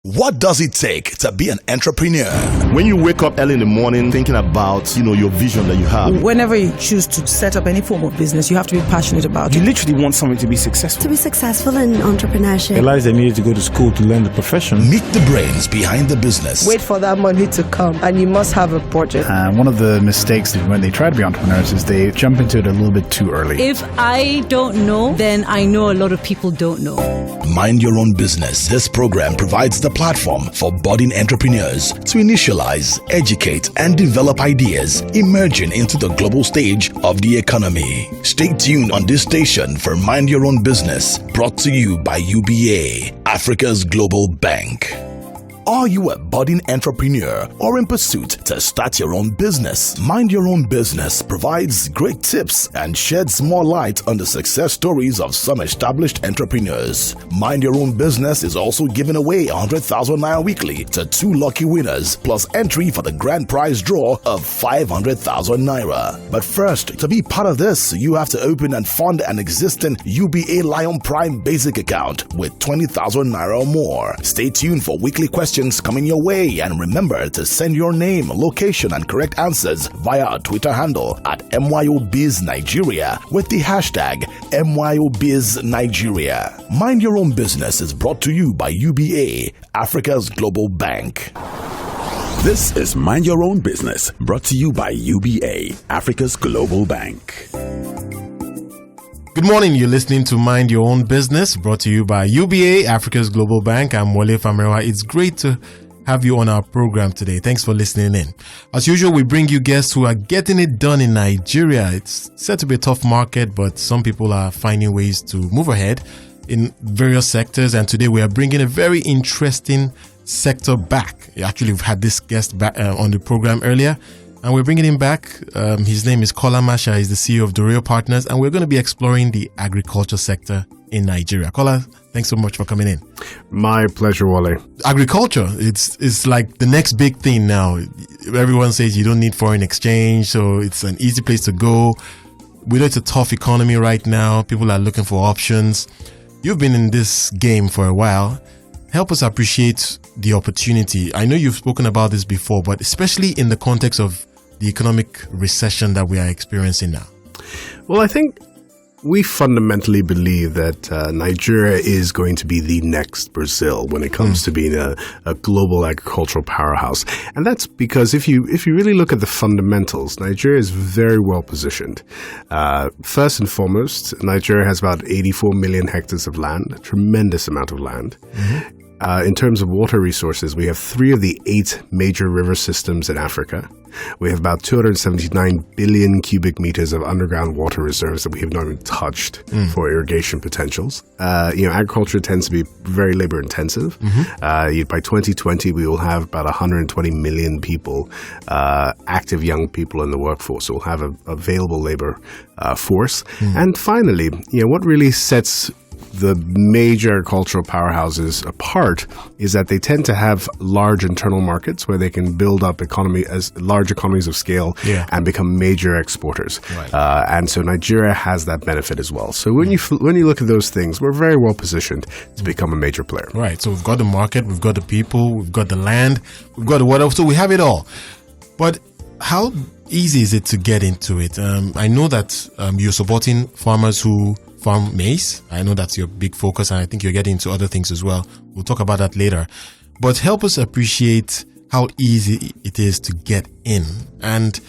What does it take to be an entrepreneur? When you wake up early in the morning thinking about, your vision that you have. Whenever you choose to set up any form of business, you have to be passionate about it. You literally want something to be successful. To be successful in entrepreneurship. Realize they needed to go to school to learn the profession. Meet the brains behind the business. Wait for that money to come, and you must have a budget. One of the mistakes when they try to be entrepreneurs is they jump into it a little bit too early. If I don't know, then I know a lot of people don't know. Mind your own business. This program provides the platform for budding entrepreneurs to initialize, educate, and develop ideas emerging into the global stage of the economy. Stay tuned on this station for Mind Your Own Business, brought to you by UBA, Africa's Global Bank. Are you a budding entrepreneur or in pursuit to start your own business? Mind Your Own Business provides great tips and sheds more light on the success stories of some established entrepreneurs. Mind Your Own Business is also giving away 100,000 Naira weekly to 2 lucky winners, plus entry for the grand prize draw of 500,000 Naira. But first, to be part of this, you have to open and fund an existing UBA Lion Prime basic account with 20,000 Naira or more. Stay tuned for weekly questions coming your way, and remember to send your name, location, and correct answers via our Twitter handle at MYOBizNigeria with the hashtag MYOBizNigeria. Mind Your Own Business is brought to you by UBA, Africa's Global Bank. This is Mind Your Own Business, brought to you by UBA, Africa's Global Bank. Good morning, you're listening to Mind Your Own Business, brought to you by UBA, Africa's Global Bank. I'm Wole Famerewa. It's great to have you on our program today. Thanks for listening in. As usual, we bring you guests who are getting it done in Nigeria. It's said to be a tough market, but some people are finding ways to move ahead in various sectors. And today we are bringing a very interesting sector back. Actually, we've had this guest back on the program earlier, and we're bringing him back. His name is Kola MASHA. He's the CEO of Doreo Partners, and we're going to be exploring the agriculture sector in Nigeria. Kola, thanks so much for coming in. My pleasure, Wale. Agriculture, it's like the next big thing now. Everyone says you don't need foreign exchange, so it's an easy place to go. We know it's a tough economy right now. People are looking for options. You've been in this game for a while. Help us appreciate the opportunity. I know you've spoken about this before, but especially in the context of the economic recession that we are experiencing now. Well, I think we fundamentally believe that Nigeria is going to be the next Brazil when it comes to being a global agricultural powerhouse. And that's because if you really look at the fundamentals, Nigeria is very well positioned. First and foremost, Nigeria has about 84 million hectares of land, a tremendous amount of land. Mm-hmm. In terms of water resources, we have 3 of the 8 major river systems in Africa. We have about 279 billion cubic meters of underground water reserves that we have not even touched for irrigation potentials. Agriculture tends to be very labor intensive. Mm-hmm. By 2020, we will have about 120 million people, active young people in the workforce. So we'll have an available labor force. And finally, what really sets the major agricultural powerhouses apart is that they tend to have large internal markets where they can build up large economies of scale and become major exporters. Right. And so Nigeria has that benefit as well. So when you look at those things, we're very well positioned to become a major player. Right. So we've got the market, we've got the people, we've got the land, we've got the water. So we have it all. But how easy is it to get into it? I know that you're supporting farmers who farm maize. I know that's your big focus, and I think you're getting into other things as well. We'll talk about that later. But help us appreciate how easy it is to get in. And,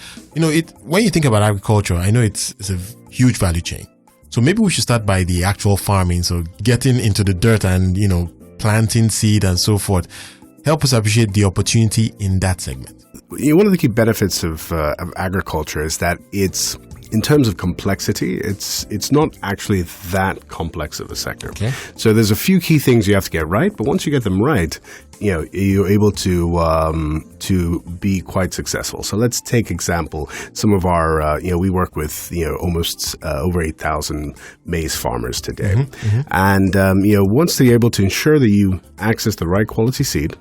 when you think about agriculture, I know it's a huge value chain. So maybe we should start by the actual farming. So getting into the dirt and, planting seed and so forth. Help us appreciate the opportunity in that segment. One of the key benefits of agriculture is that in terms of complexity, it's not actually that complex of a sector. Okay. So there's a few key things you have to get right, but once you get them right, you're able to be quite successul. So let's take example some of our we work with almost over 8,000 maize farmers today, and once they're able to ensure that you access the right quality seed,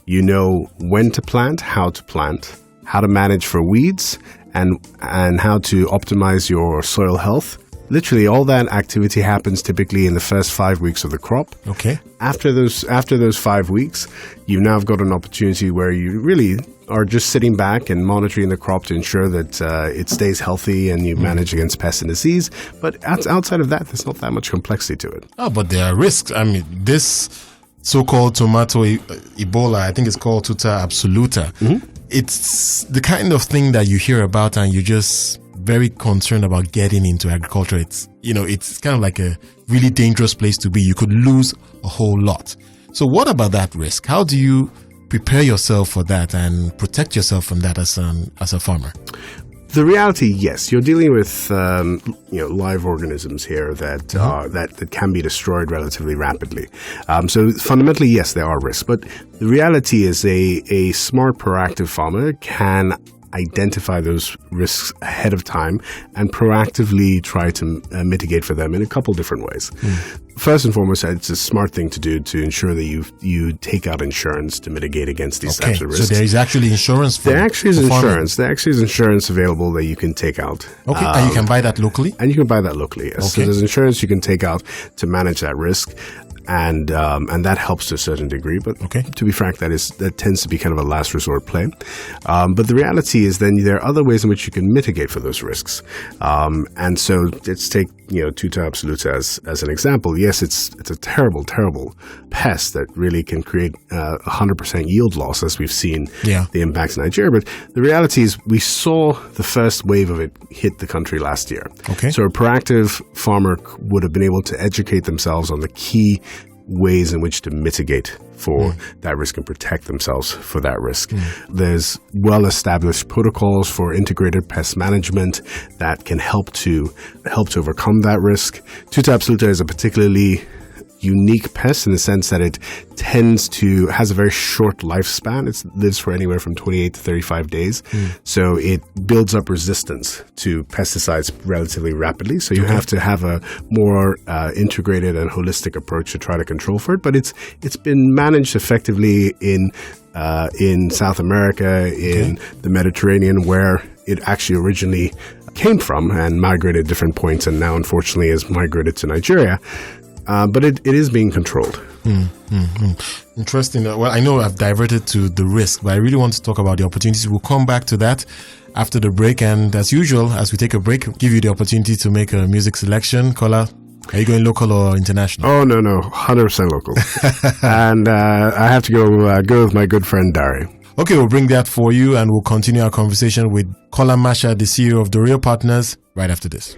you know when to plant, how to manage for weeds, and how to optimize your soil health, literally all that activity happens typically in the first 5 weeks of the crop. Okay. After those 5 weeks, you've now got an opportunity where you really are just sitting back and monitoring the crop to ensure that it stays healthy and you manage against pests and disease. But outside of that, there's not that much complexity to it. Oh, but there are risks. I mean, this so-called tomato Ebola, I think it's called Tuta absoluta. Mm-hmm. It's the kind of thing that you hear about and you're just very concerned about getting into agriculture. It's kind of like a really dangerous place to be. You could lose a whole lot. So what about that risk? How do you prepare yourself for that and protect yourself from that as a farmer? The reality, yes, you're dealing with live organisms here that that can be destroyed relatively rapidly. So fundamentally, yes, there are risks, but the reality is a smart, proactive farmer can identify those risks ahead of time and proactively try to mitigate for them in a couple different ways. First and foremost, it's a smart thing to do to ensure that you take out insurance to mitigate against these types of risks. So there is actually insurance for There actually is insurance. farming. There actually is insurance available that you can take out. Okay, and you can buy that locally? And you can buy that locally. Yes. Okay. So there's insurance you can take out to manage that risk. And that helps to a certain degree, but to be frank, that tends to be kind of a last resort play. But the reality is then there are other ways in which you can mitigate for those risks. And so let's take Tuta absoluta as an example. Yes, it's a terrible, terrible pest that really can create 100% yield loss, as we've seen the impacts in Nigeria. But the reality is we saw the first wave of it hit the country last year. Okay. So a proactive farmer would have been able to educate themselves on the key ways in which to mitigate for that risk and protect themselves for that risk. There's well-established protocols for integrated pest management that can help to overcome that risk. Tuta absoluta is a particularly unique pest in the sense that it has a very short lifespan. It lives for anywhere from 28 to 35 days. So it builds up resistance to pesticides relatively rapidly. So you have to have a more integrated and holistic approach to try to control for it. But it's been managed effectively in South America, in the Mediterranean, where it actually originally came from and migrated at different points, and now unfortunately has migrated to Nigeria. But it is being controlled. Interesting. Well, I know I've diverted to the risk, but I really want to talk about the opportunities. We'll come back to that after the break. And as usual, as we take a break, give you the opportunity to make a music selection. Kola, are you going local or international? Oh, no, 100% local. And I have to go with my good friend Doreo. Okay, we'll bring that for you, and we'll continue our conversation with Kola MASHA, the CEO of Doreo Partners, right after this.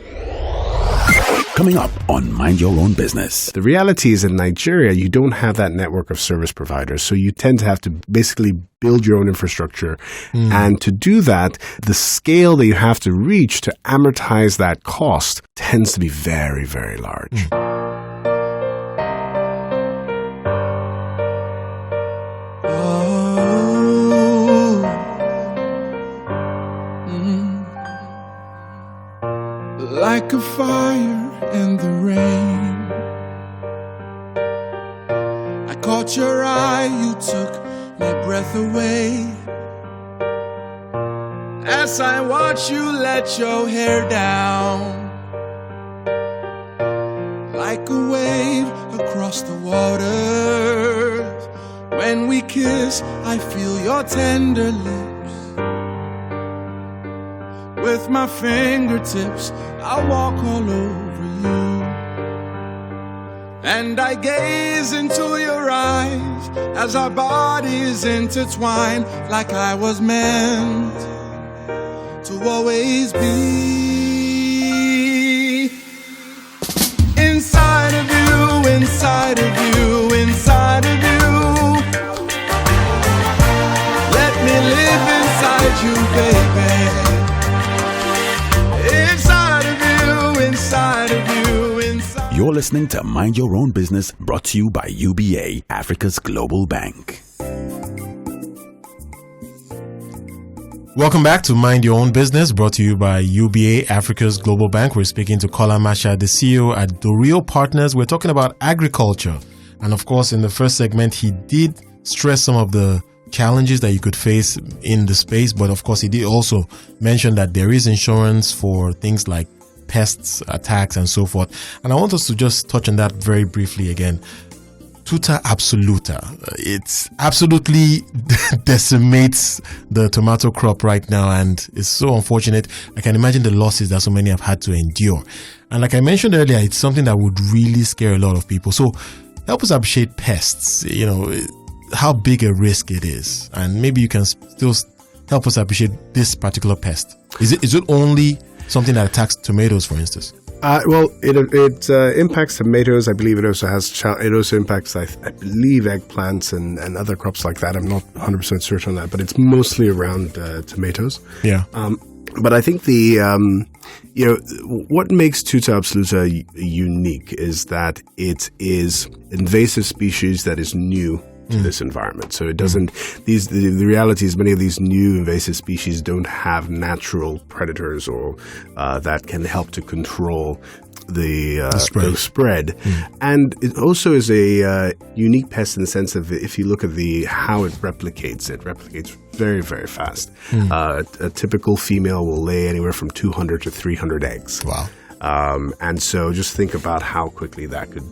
Coming up on Mind Your Own Business. The reality is in Nigeria, you don't have that network of service providers. So you tend to have to basically build your own infrastructure. And to do that, the scale that you have to reach to amortize that cost tends to be very, very large. Like a fire in the rain, I caught your eye, you took my breath away. As I watch you let your hair down, like a wave across the waters. When we kiss, I feel your tender lips. With my fingertips, I walk all over you, and I gaze into your eyes as our bodies intertwine, like I was meant to always be. Inside of you, inside of you, inside of you. Let me live inside you, baby. Inside of you, inside. You're listening to Mind Your Own Business, brought to you by UBA, Africa's global bank. Welcome back to Mind Your Own Business, brought to you by UBA, Africa's global bank. We're speaking to Kola MASHA, the CEO at Doreo Partners. We're talking about agriculture. And of course, in the first segment, he did stress some of the challenges that you could face in the space. But of course, he did also mention that there is insurance for things like pests, attacks, and so forth. And I want us to just touch on that very briefly again. Tuta absoluta. It's absolutely decimates the tomato crop right now, and it's so unfortunate. I can imagine the losses that so many have had to endure. And like I mentioned earlier, it's something that would really scare a lot of people. So help us appreciate pests, how big a risk it is. And maybe you can still help us appreciate this particular pest. Is it only something that attacks tomatoes, for instance? Well, it impacts tomatoes. I believe it also impacts, I believe, eggplants and other crops like that. I'm not 100% certain on that, but it's mostly around tomatoes. Yeah. But I think what makes Tuta absoluta unique is that it is invasive species that is new to this environment. So it doesn't, the reality is many of these new invasive species don't have natural predators or that can help to control the spread. And it also is a unique pest in the sense of, if you look at how it replicates very, very fast. A typical female will lay anywhere from 200 to 300 eggs. Wow. And so just think about how quickly that could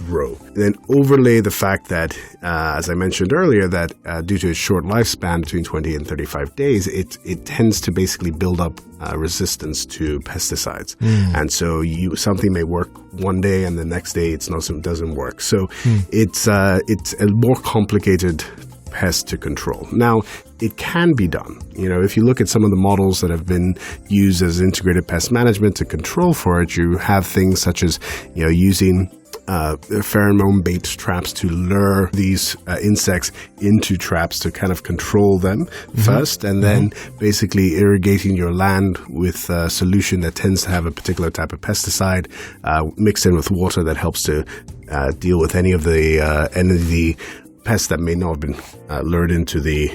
grow. Then overlay the fact that, as I mentioned earlier, that due to its short lifespan, between 20 and 35 days, it tends to basically build up resistance to pesticides. And so something may work one day and the next day it doesn't work. So it's a more complicated pest to control. Now, it can be done. If you look at some of the models that have been used as integrated pest management to control for it, you have things such as using pheromone bait traps to lure these insects into traps to kind of control them first, and then basically irrigating your land with a solution that tends to have a particular type of pesticide mixed in with water that helps to deal with any of the pests that may not have been lured into the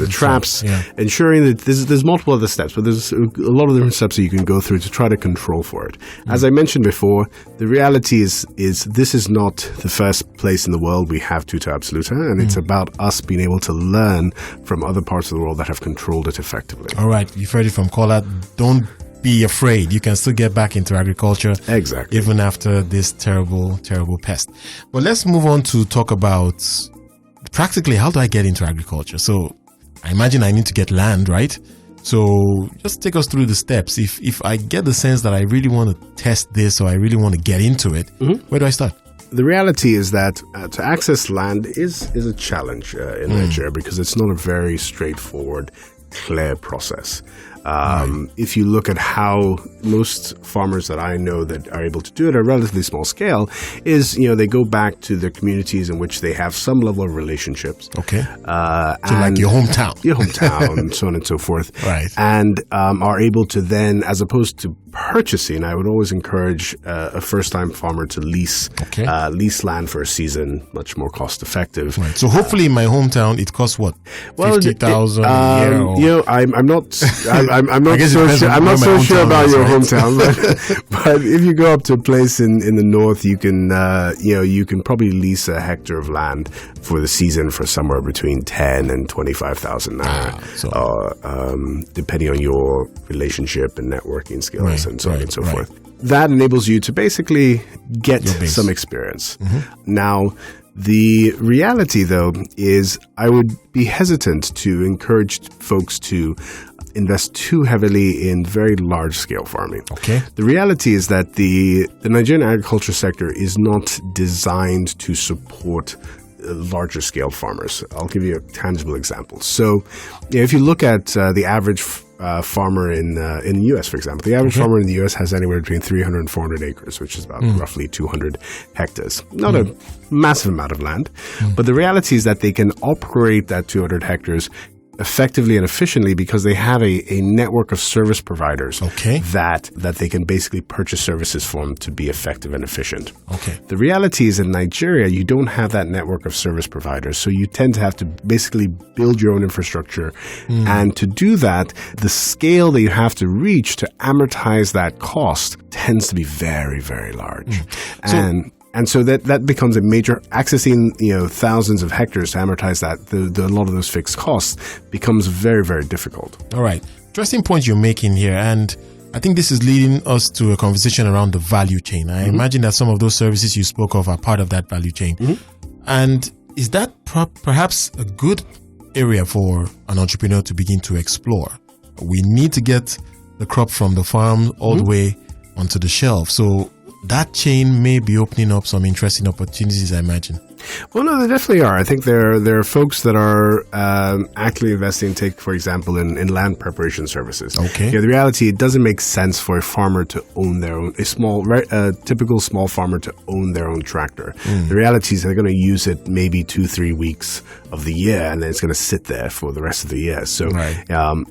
traps, ensuring that there's multiple other steps, but there's a lot of different steps that you can go through to try to control for it. As I mentioned before, the reality is this is not the first place in the world we have Tuta absoluta, and it's about us being able to learn from other parts of the world that have controlled it effectively. All right, you've heard it from Kola. Don't be afraid. You can still get back into agriculture. Exactly. Even after this terrible, terrible pest. But let's move on to talk about practically, how do I get into agriculture? So I imagine I need to get land, right? So just take us through the steps. If I get the sense that I really want to test this or I really want to get into it, where do I start? The reality is that to access land is a challenge in Nigeria, because it's not a very straightforward, clear process. If you look at how most farmers that I know that are able to do it at a relatively small scale, is they go back to their communities in which they have some level of relationships. Okay. So like your hometown, so on and so forth. Right. And are able to then, as opposed to purchasing, I would always encourage a first-time farmer to lease land for a season, much more cost-effective. Right. So hopefully in my hometown, it costs what? 50,000 a year? I'm not so sure about your hometown, but if you go up to a place in the north, you can probably lease a hectare of land for the season for somewhere between 10 and 25,000 naira, depending on your relationship and networking skills and so on and so forth. That enables you to basically get some experience. Now, the reality, though, is I would be hesitant to encourage folks to invest too heavily in very large-scale farming. Okay. The reality is that the Nigerian agriculture sector is not designed to support larger-scale farmers. I'll give you a tangible example. So, if you look at the average farmer in the U.S., for example, the average farmer in the U.S. has anywhere between 300 and 400 acres, which is about roughly 200 hectares. Not a massive amount of land, but the reality is that they can operate that 200 hectares effectively and efficiently because they have a network of service providers that they can basically purchase services from to be effective and efficient. Okay. The reality is in Nigeria, you don't have that network of service providers, so you tend to have to basically build your own infrastructure. And to do that, the scale that you have to reach to amortize that cost tends to be very, very large. And so that becomes a major, accessing thousands of hectares to amortize that, a lot of those fixed costs becomes very, very difficult. All right. Interesting point you're making here. And I think this is leading us to a conversation around the value chain. I imagine that some of those services you spoke of are part of that value chain. And is that perhaps a good area for an entrepreneur to begin to explore? We need to get the crop from the farm all the way onto the shelf. So that chain may be opening up some interesting opportunities, I imagine. Well, no, they definitely are. I think there are folks that are actively investing, take, for example, in land preparation services. Okay. The reality, it doesn't make sense for a farmer to own their own, typical small farmer to own their own tractor. The reality is they're going to use it maybe 2-3 weeks of the year, and then it's going to sit there for the rest of the year. So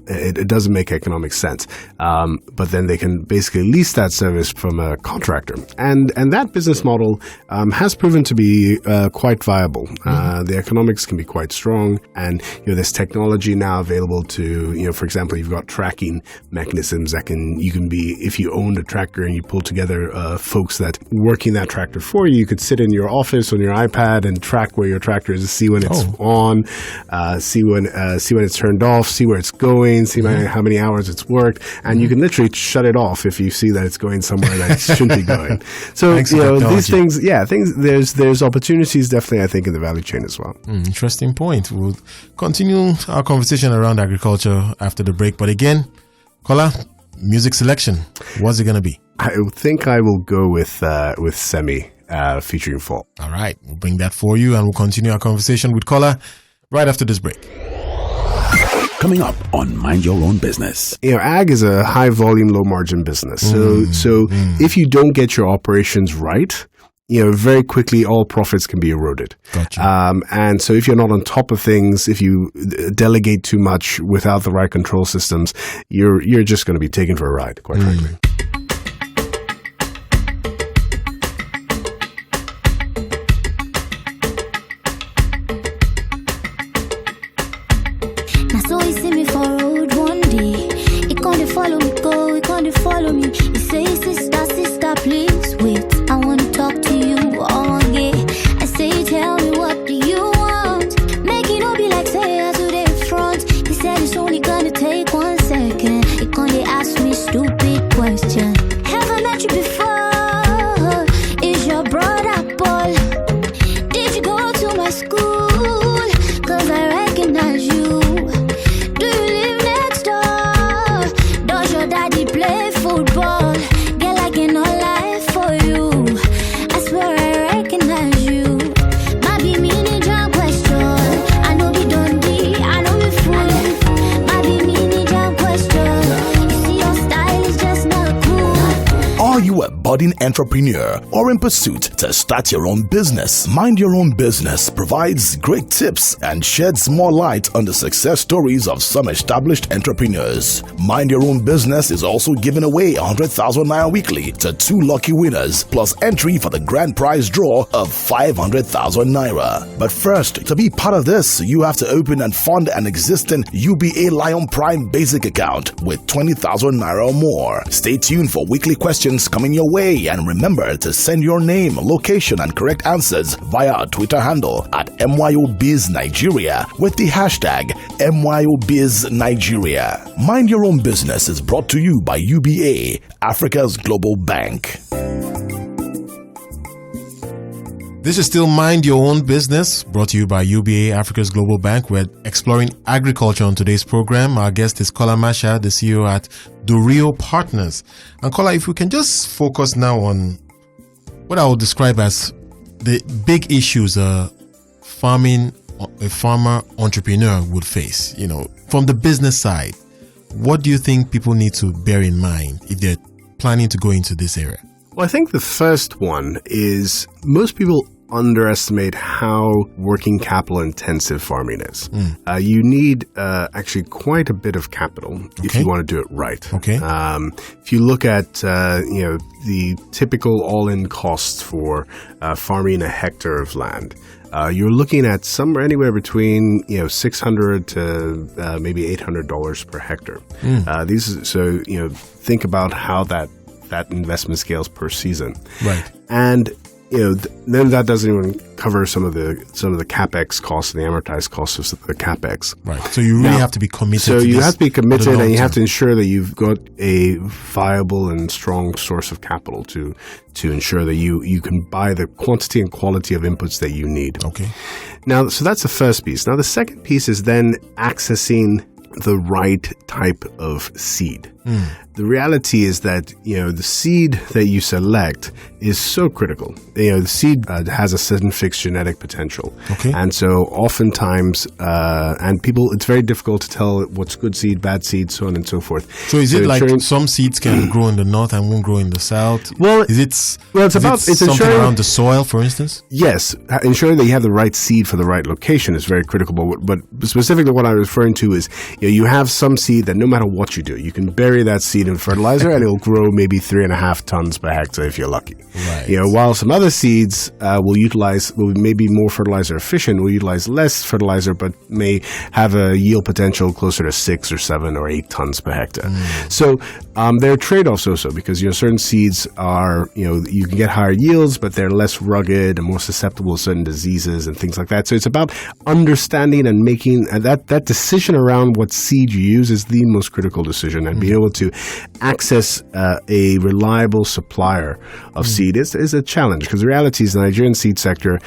it doesn't make economic sense. But then they can basically lease that service from a contractor. And that business model has proven to be quite viable. The economics can be quite strong, and there's technology now available to, for example, you've got tracking mechanisms that you can be, if you owned a tractor and you pull together folks that working that tractor for you, you could sit in your office on your iPad and track where your tractor is, see when it's on, see when it's turned off, see where it's going, see how many hours it's worked, and you can literally shut it off if you see that it's going somewhere that it shouldn't be going. So these things, there's opportunities definitely, I think, in the value chain as well. Interesting point. We'll continue our conversation around agriculture after the break. But again, Kola, music selection, what's it going to be? I think I will go with Semi featuring Fall. All right, we'll bring that for you, and we'll continue our conversation with Kola right after this break. Coming up on Mind Your Own Business. Ag is a high volume, low margin business. So if you don't get your operations right, very quickly all profits can be eroded. Gotcha. And so if you're not on top of things, if you delegate too much without the right control systems, you're just going to be taken for a ride, quite frankly. Now so he see me for road one day. He can't follow me, go, he can't follow me. He say, sister, please wait. I want to talk to you all day. I say, tell me, what do you want? Make it all be like say I to the front. He said it's only gonna take 1 second. He can't ask me stupid question. Have I met you before? Is your brother Paul? Did you go to my school? Cause I recognize you. Do you live next door? Does your daddy play football? Get like an all life for you. I swear I recognize you. Maybe mini jam question. I know be Dundee, I know be fool. Maybe mini jam question. You see your style is just not cool. Are you a budding entrepreneur or in pursuit to start your own business? Mind Your Own Business provides great tips and sheds more light on the success stories of some established entrepreneurs. Mind Your Own Business is also giving away 100,000 Naira weekly to 2 lucky winners, plus entry for the grand prize draw of 500,000 Naira. But first, to be part of this, you have to open and fund an existing UBA Lion Prime basic account with 20,000 Naira or more. Stay tuned for weekly questions coming your way, and remember to send your name, location, and correct answers via our Twitter handle at MYOBiz Nigeria with the hashtag MYOBiz Nigeria. Mind Your Own Business is brought to you by UBA, Africa's global bank. This is still Mind Your Own Business, brought to you by UBA, Africa's global bank. We're exploring agriculture on today's program. Our guest is Kola MASHA, the CEO at Doreo Partners. And Kola, if we can just focus now on what I would describe as the big issues a farmer entrepreneur would face, from the business side. What do you think people need to bear in mind if they're planning to go into this area? Well, I think the first one is most people underestimate how working capital intensive farming is. You need actually quite a bit of capital if you want to do it right. Okay. If you look at the typical all-in costs for farming a hectare of land, you're looking at somewhere anywhere between $600 to maybe $800 per hectare. Think about how that investment scales per season. Right. And then that doesn't even cover some of the capex costs and the amortized costs of the capex. Right. So you really have to be committed. So you have to be committed, and you have to term. ensure that you've got a viable and strong source of capital to ensure that you can buy the quantity and quality of inputs that you need. Okay. Now, so that's the first piece. Now, the second piece is then accessing the right type of seed. The reality is that, the seed that you select is so critical. The seed has a certain fixed genetic potential. Okay. And so oftentimes, and people, it's very difficult to tell what's good seed, bad seed, so on and so forth. So is it like some seeds can grow in the north and won't grow in the south? Well, it's something ensuring, around the soil, for instance? Yes. Ensuring that you have the right seed for the right location is very critical. But specifically what I'm referring to is, you have some seed that no matter what you do, you can bury that seed in fertilizer and it'll grow maybe 3.5 tons per hectare if you're lucky. Right. While some other seeds will maybe more fertilizer efficient, will utilize less fertilizer, but may have a yield potential closer to 6 or 7 or 8 tons per hectare. So there are trade-offs also, because certain seeds are, you can get higher yields, but they're less rugged and more susceptible to certain diseases and things like that. So it's about understanding and making that decision around what seed you use is the most critical decision, and being able to access a reliable supplier of seed is a challenge, because the reality is the Nigerian seed sector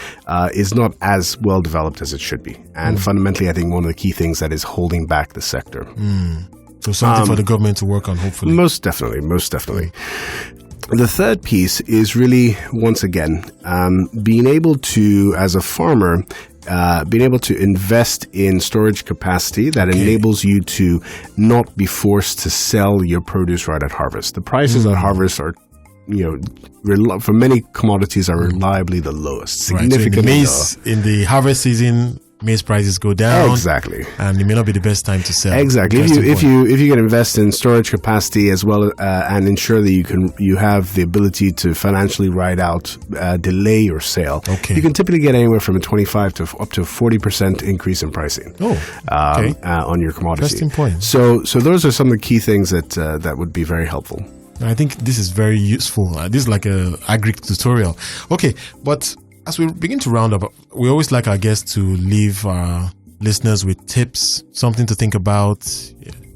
is not as well developed as it should be. And fundamentally, I think one of the key things that is holding back the sector. So something for the government to work on, hopefully. Most definitely. The third piece is really, once again, being able to, as a farmer, being able to invest in storage capacity that enables you to not be forced to sell your produce right at harvest. The prices at harvest are, for many commodities, are reliably the lowest, significantly lower. In the harvest season, maize prices go down. Exactly. And it may not be the best time to sell. Exactly. If you can invest in storage capacity as well, and ensure that you have the ability to financially ride out, delay your sale, you can typically get anywhere from a 25 to up to 40% increase in pricing. On your commodity. Interesting point. So those are some of the key things that would be very helpful. I think this is very useful. This is like a agri tutorial. Okay, but as we begin to round up, we always like our guests to leave our listeners with tips, something to think about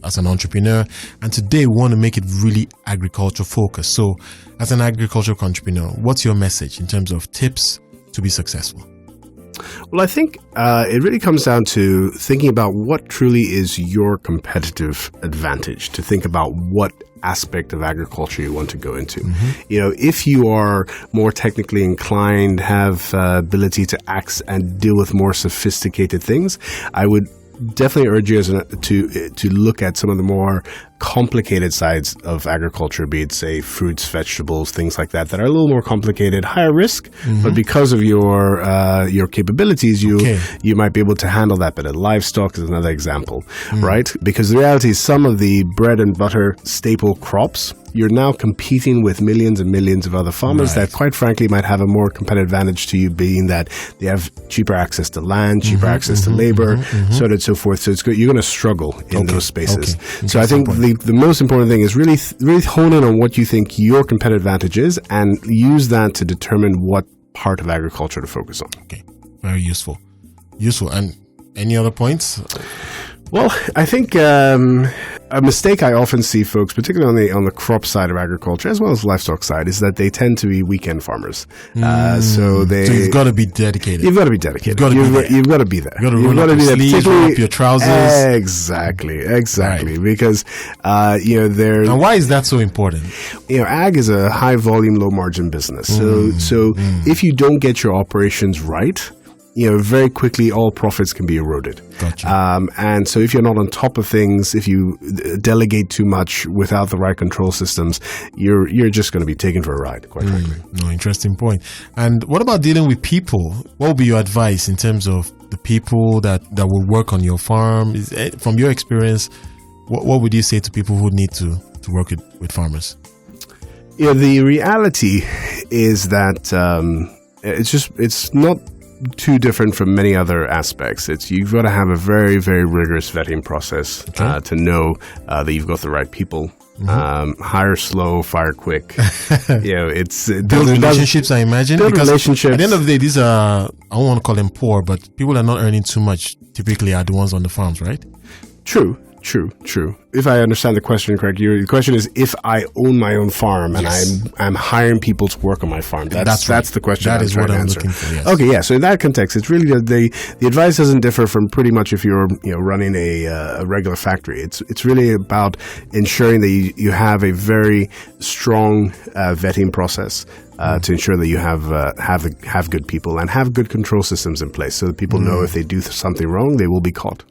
as an entrepreneur. And today we want to make it really agriculture focused. So as an agricultural entrepreneur, what's your message in terms of tips to be successful? Well, I think it really comes down to thinking about what truly is your competitive advantage, to think about what aspect of agriculture you want to go into. If you are more technically inclined, have ability to act and deal with more sophisticated things, I would definitely urge you to look at some of the more complicated sides of agriculture, be it, say, fruits, vegetables, things like that are a little more complicated, higher risk, but because of your capabilities, you might be able to handle that better. Livestock is another example, right? Because the reality is some of the bread and butter staple crops, you're now competing with millions and millions of other farmers that, quite frankly, might have a more competitive advantage to you, being that they have cheaper access to land, cheaper access to labor, so on and so forth. So you're going to struggle in those spaces. So I think the most important thing is really hone in on what you think your competitive advantage is, and use that to determine what part of agriculture to focus on. Okay, very useful. And any other points? Well, I think a mistake I often see folks, particularly on the crop side of agriculture as well as livestock side, is that they tend to be weekend farmers. So you've got to be dedicated. You've got to be dedicated. You've got to be there. You've got to roll up your sleeves, roll up your trousers. Exactly. Right. Because there's. And why is that so important? Ag is a high volume, low margin business. So if you don't get your operations right, very quickly all profits can be eroded. Gotcha. And so if you're not on top of things, if you delegate too much without the right control systems, you're just going to be taken for a ride, quite frankly. No, interesting point. And what about dealing with people? What would be your advice in terms of the people that will work on your farm? From your experience, what would you say to people who need to work with farmers? The reality is that it's not too different from many other aspects. You've got to have a very, very rigorous vetting process to know that you've got the right people. Hire slow, fire quick. It's build relationships. I imagine because relationships. At the end of the day, these are, I don't want to call them poor, but people that are not earning too much typically are the ones on the farms, right? True. If I understand the question correctly, the question is if I own my own farm and I'm hiring people to work on my farm. That's the question. That is what I'm looking for. Yes. Okay, yeah. So in that context, it's really the advice doesn't differ from pretty much if you're running a regular factory. It's really about ensuring that you have a very strong vetting process. To ensure that you have good people and have good control systems in place, so that people know if they do something wrong, they will be caught.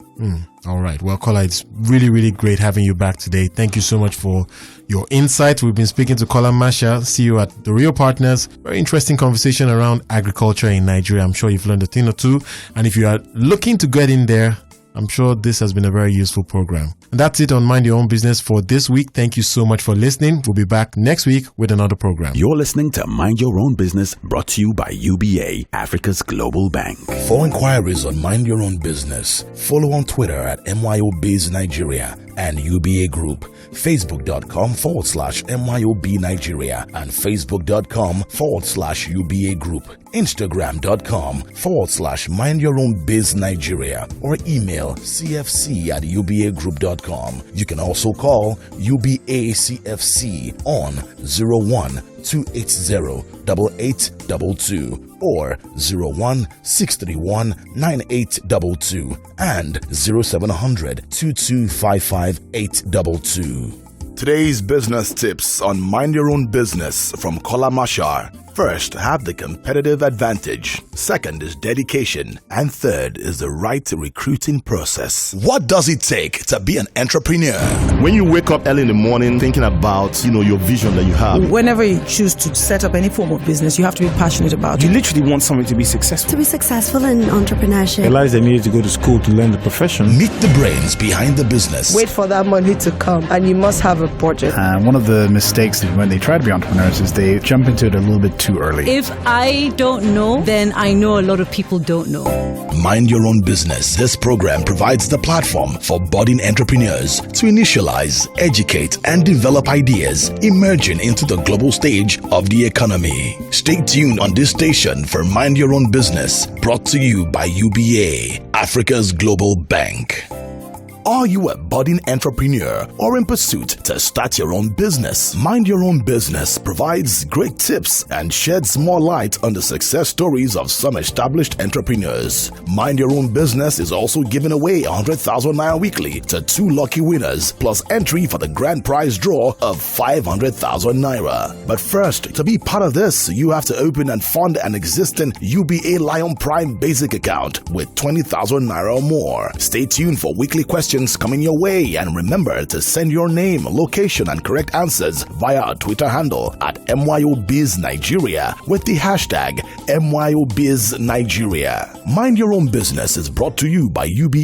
All right. Well, Kola, it's really, really great having you back today. Thank you so much for your insight. We've been speaking to Kola MASHA, CEO at Doreo Partners. Very interesting conversation around agriculture in Nigeria. I'm sure you've learned a thing or two. And if you are looking to get in there, I'm sure this has been a very useful program. And that's it on Mind Your Own Business for this week. Thank you so much for listening. We'll be back next week with another program. You're listening to Mind Your Own Business, brought to you by UBA, Africa's Global Bank. For inquiries on Mind Your Own Business, follow on Twitter at MYOB Nigeria and UBA Group, Facebook.com/MYOB Nigeria and Facebook.com/UBA Group, Instagram.com/Mind Your Own Biz Nigeria, or email cfc@ubagroup.com. You can also call UBA CFC on 01-280-8822 or 01-631-9822 and 0700-2255-822. Today's business tips on Mind Your Own Business from Kola MASHA. First, have the competitive advantage. Second is dedication. And third is the right recruiting process. What does it take to be an entrepreneur? When you wake up early in the morning thinking about, your vision that you have. Whenever you choose to set up any form of business, you have to be passionate about You it. literally want something to be successful. To be successful in entrepreneurship. Realized they needed to go to school to learn the profession. Meet the brains behind the business. Wait for that money to come, and you must have a budget. One of the mistakes when they try to be entrepreneurs is they jump into it a little bit too early. If I don't know, then I know a lot of people don't know. Mind Your Own Business. This program provides the platform for budding entrepreneurs to initialize, educate, and develop ideas emerging into the global stage of the economy. Stay tuned on this station for Mind Your Own Business, brought to you by UBA, Africa's Global Bank. Are you a budding entrepreneur or in pursuit to start your own business? Mind Your Own Business provides great tips and sheds more light on the success stories of some established entrepreneurs. Mind Your Own Business is also giving away 100,000 Naira weekly to 2 lucky winners, plus entry for the grand prize draw of 500,000 Naira. But first, to be part of this, you have to open and fund an existing UBA Lion Prime basic account with 20,000 Naira or more. Stay tuned for weekly questions coming your way, and remember to send your name, location, and correct answers via our Twitter handle at MYOBizNigeria with the hashtag MYOBizNigeria. Mind Your Own Business is brought to you by UBA